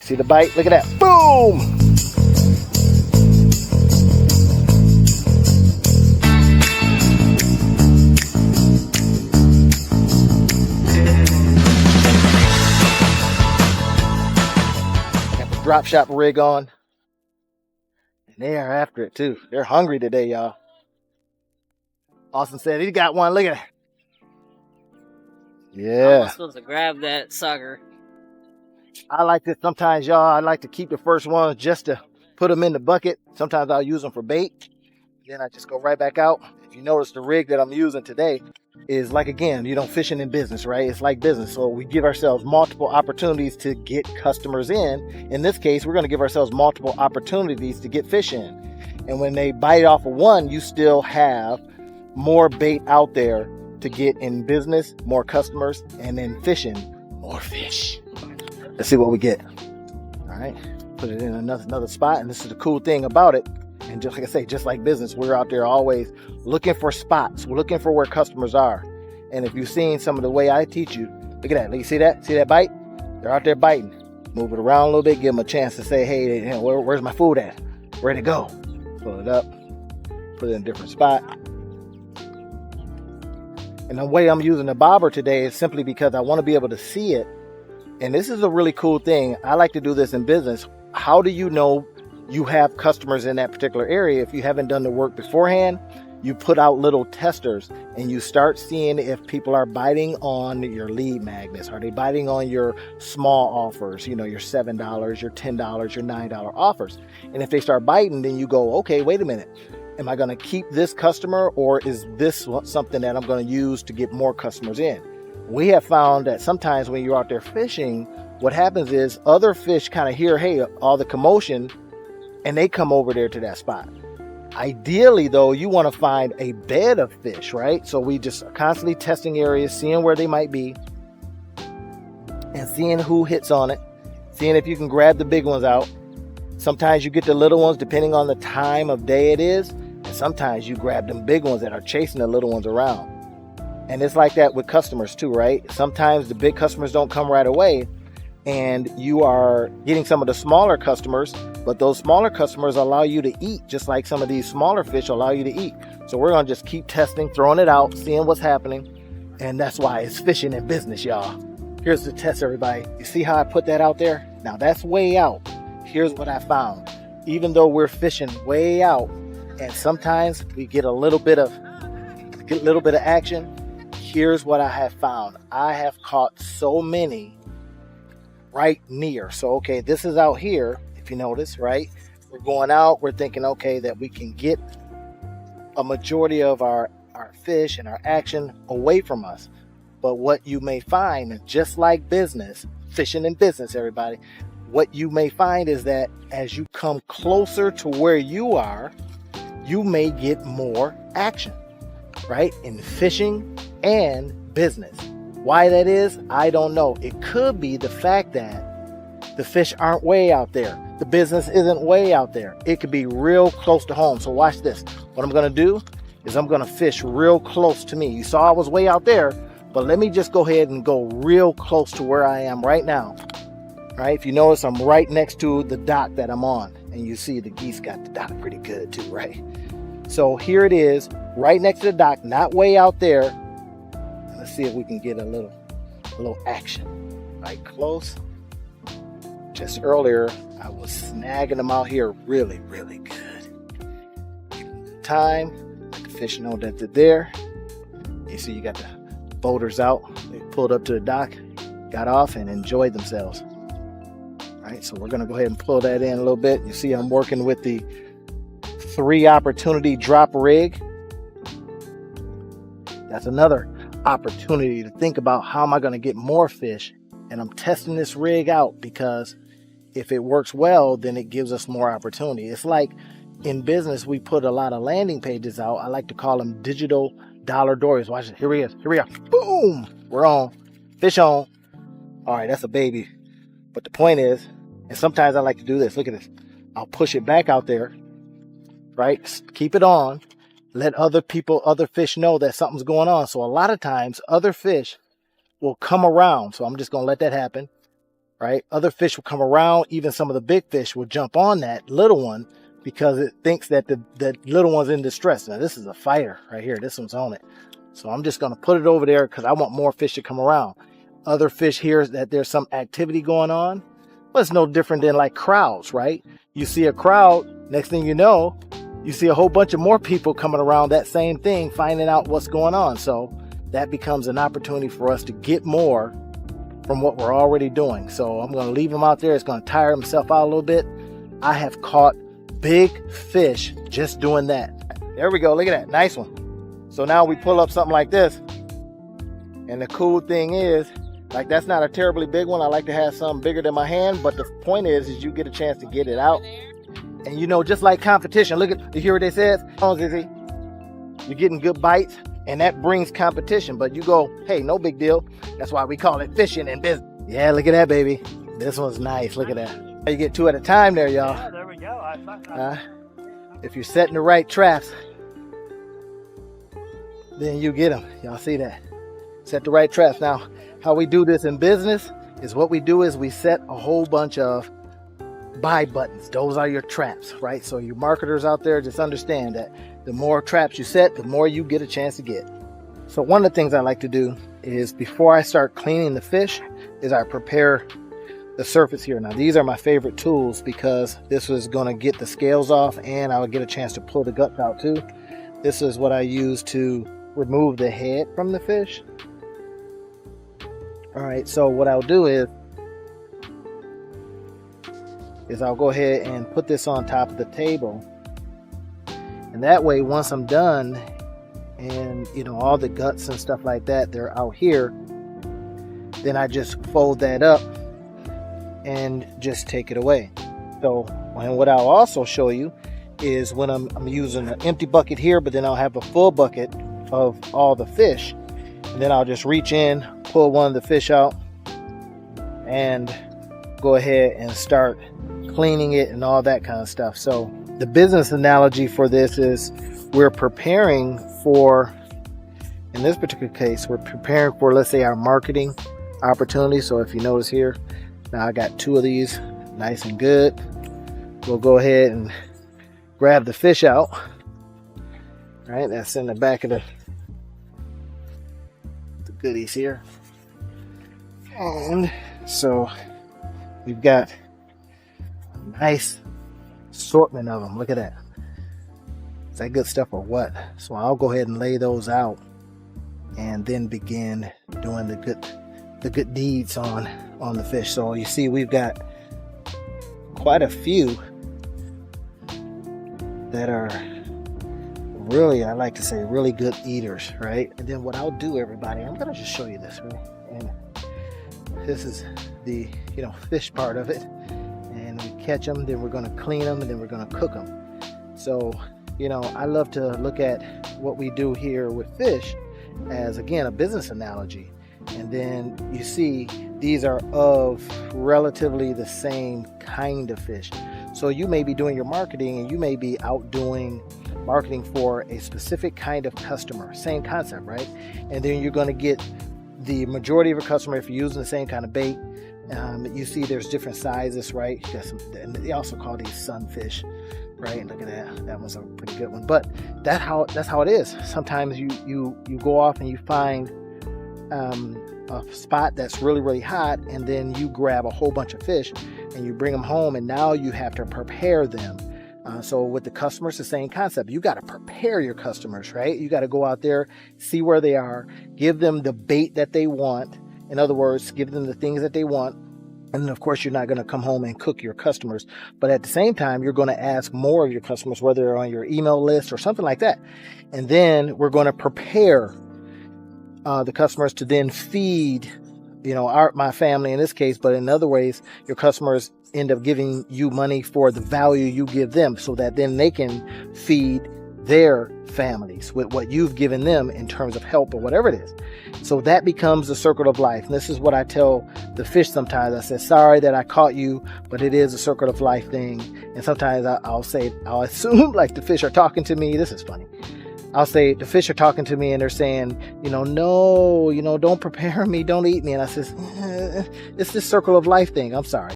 See the bite? Look at that. Boom! Got the drop shop rig on. And they are after it too. They're hungry today, y'all. Austin said he got one. Look at it. Yeah. I'm supposed to grab that sucker. I like to sometimes, y'all, I like to keep the first one just to put them in the bucket. Sometimes I'll use them for bait. Then I just go right back out. If you notice, the rig that I'm using today is like, again, fishing in business, right? It's like business. So we give ourselves multiple opportunities to get customers in. In this case, we're going to give ourselves multiple opportunities to get fish in. And when they bite off of one, you still have more bait out there to get in business, more customers, and then fishing, more fish. Let's see what we get. All right, put it in another spot. And this is the cool thing about it. And just like I say, just like business, we're out there always looking for spots. We're looking for where customers are. And if you've seen some of the way I teach you, look at that. You see that? See that bite? They're out there biting. Move it around a little bit. Give them a chance to say, hey, where's my food at? Where'd it go? Pull it up. Put it in a different spot. And the way I'm using the bobber today is simply because I want to be able to see it. And this is a really cool thing. I like to do this in business. How do you know you have customers in that particular area? If you haven't done the work beforehand, you put out little testers and you start seeing if people are biting on your lead magnets. Are they biting on your small offers? Your $7, your $10, your $9 offers. And if they start biting, then you go, okay, wait a minute. Am I going to keep this customer, or is this something that I'm going to use to get more customers in? We have found that sometimes when you're out there fishing, what happens is other fish kind of hear, hey, all the commotion, and they come over there to that spot. Ideally, though, you want to find a bed of fish, right? So we just are constantly testing areas, seeing where they might be, and seeing who hits on it, seeing if you can grab the big ones out. Sometimes you get the little ones depending on the time of day it is, and sometimes you grab them big ones that are chasing the little ones around. And it's like that with customers too, right? Sometimes the big customers don't come right away, and you are getting some of the smaller customers, but those smaller customers allow you to eat, just like some of these smaller fish allow you to eat. So we're going to just keep testing, throwing it out, seeing what's happening. And that's why it's fishing in business, y'all. Here's the test, everybody. You see how I put that out there? Now that's way out. Here's what I found. Even though we're fishing way out, and sometimes we get a little bit of action, here's what I have found. I have caught so many right near. So, okay, this is out here, if you notice, right? We're going out, we're thinking, okay, that we can get a majority of our fish and our action away from us. But what you may find, just like business, fishing in business, everybody, what you may find is that as you come closer to where you are, you may get more action, right? In fishing and business. Why that is, I don't know. It could be the fact that the fish aren't way out there. The business isn't way out there. It could be real close to home. So watch this. What I'm going to do is I'm going to fish real close to me. You saw I was way out there, but let me just go ahead and go real close to where I am right now. Right? If you notice, I'm right next to the dock that I'm on, and you see the geese got the dock pretty good too, right? So here it is, right next to the dock, not way out there. Let's see if we can get a little action. Right close. Just earlier, I was snagging them out here really, really good. Time, let the fish know that they're there. You see, you got the boaters out. They pulled up to the dock, got off, and enjoyed themselves. Right, so we're going to go ahead and pull that in a little bit. You see I'm working with the 3 opportunity drop rig. That's another opportunity to think about, how am I going to get more fish? And I'm testing this rig out because if it works well, then it gives us more opportunity. It's like in business, we put a lot of landing pages out. I like to call them digital dollar doors. Watch it. Here we are. Boom. We're on. Fish on. All right, that's a baby. But the point is, and sometimes I like to do this. Look at this. I'll push it back out there, right? Keep it on. Let other fish know that something's going on. So a lot of times, other fish will come around. So I'm just going to let that happen. right? Other fish will come around. Even some of the big fish will jump on that little one because it thinks that the little one's in distress. Now this is a fighter right here. This one's on it. So I'm just going to put it over there because I want more fish to come around. Other fish hear that there's some activity going on. Well, it's no different than like crowds, right? You see a crowd, next thing you know, you see a whole bunch of more people coming around that same thing, finding out what's going on. So that becomes an opportunity for us to get more from what we're already doing. So I'm going to leave him out there. It's going to tire himself out a little bit. I have caught big fish just doing that. There we go. Look at that. Nice one. So now we pull up something like this. And the cool thing is, like, that's not a terribly big one. I like to have something bigger than my hand. But the point is you get a chance to get it out. And you know, just like competition, look at, you hear what they said? You're getting good bites, and that brings competition. But you go, hey, no big deal. That's why we call it fishing in business. Yeah, look at that, baby. This one's nice. Look at that. You get 2 at a time there, y'all. Yeah, there we go. If you're setting the right traps, then you get them. Y'all see that? Set the right traps. Now, how we do this in business is what we do is we set a whole bunch of buy buttons. Those are your traps, right? So you marketers out there, just understand that the more traps you set, the more you get a chance to get. So one of the things I like to do is before I start cleaning the fish is I prepare the surface here. Now these are my favorite tools because this is going to get the scales off and I will get a chance to pull the guts out too. This is what I use to remove the head from the fish. All right, so what I'll do is I'll go ahead and put this on top of the table. And that way, once I'm done and, you know, all the guts and stuff like that, they're out here, then I just fold that up and just take it away. So, and what I'll also show you is when I'm using an empty bucket here, but then I'll have a full bucket of all the fish. And then I'll just reach in, pull one of the fish out, and go ahead and start cleaning it and all that kind of stuff. So the business analogy for this is we're preparing for, in this particular case, we're preparing for, let's say, our marketing opportunity. So if you notice here, now I got 2 of these nice and good. We'll go ahead and grab the fish out. All right, that's in the back of the goodies here. And so we've got a nice assortment of them. Look at that. Is that good stuff or what? So I'll go ahead and lay those out and then begin doing the good deeds on the fish. So you see we've got quite a few that are really, I like to say, really good eaters, right? And then what I'll do, everybody, I'm gonna just show you this, right? And this is the, you know, fish part of it. And we catch them, then we're gonna clean them, and then we're gonna cook them. So, you know, I love to look at what we do here with fish as, again, a business analogy. And then you see these are of relatively the same kind of fish. So you may be doing your marketing and you may be out doing marketing for a specific kind of customer, same concept, right? And then you're going to get the majority of your customer if you're using the same kind of bait. You see there's different sizes, right? You got some, and they also call these sunfish, right? Look at that. That one's a pretty good one. But that's how it is. Sometimes you go off and you find a spot that's really, really hot, and then you grab a whole bunch of fish and you bring them home, and now you have to prepare them. So with the customers, the same concept. You got to prepare your customers, right? You got to go out there, see where they are, give them the bait that they want. In other words, give them the things that they want. And then, of course, you're not going to come home and cook your customers. But at the same time, you're going to ask more of your customers, whether they're on your email list or something like that. And then we're going to prepare the customers to then feed, you know, my family in this case, but in other ways, your customers end up giving you money for the value you give them, so that then they can feed their families with what you've given them in terms of help or whatever it is. So that becomes the circle of life. And this is what I tell the fish sometimes. I say, sorry that I caught you, but it is a circle of life thing. And sometimes I'll assume like the fish are talking to me. This is funny. I'll say the fish are talking to me and they're saying, no, don't prepare me, don't eat me. And I says, it's this circle of life thing. I'm sorry.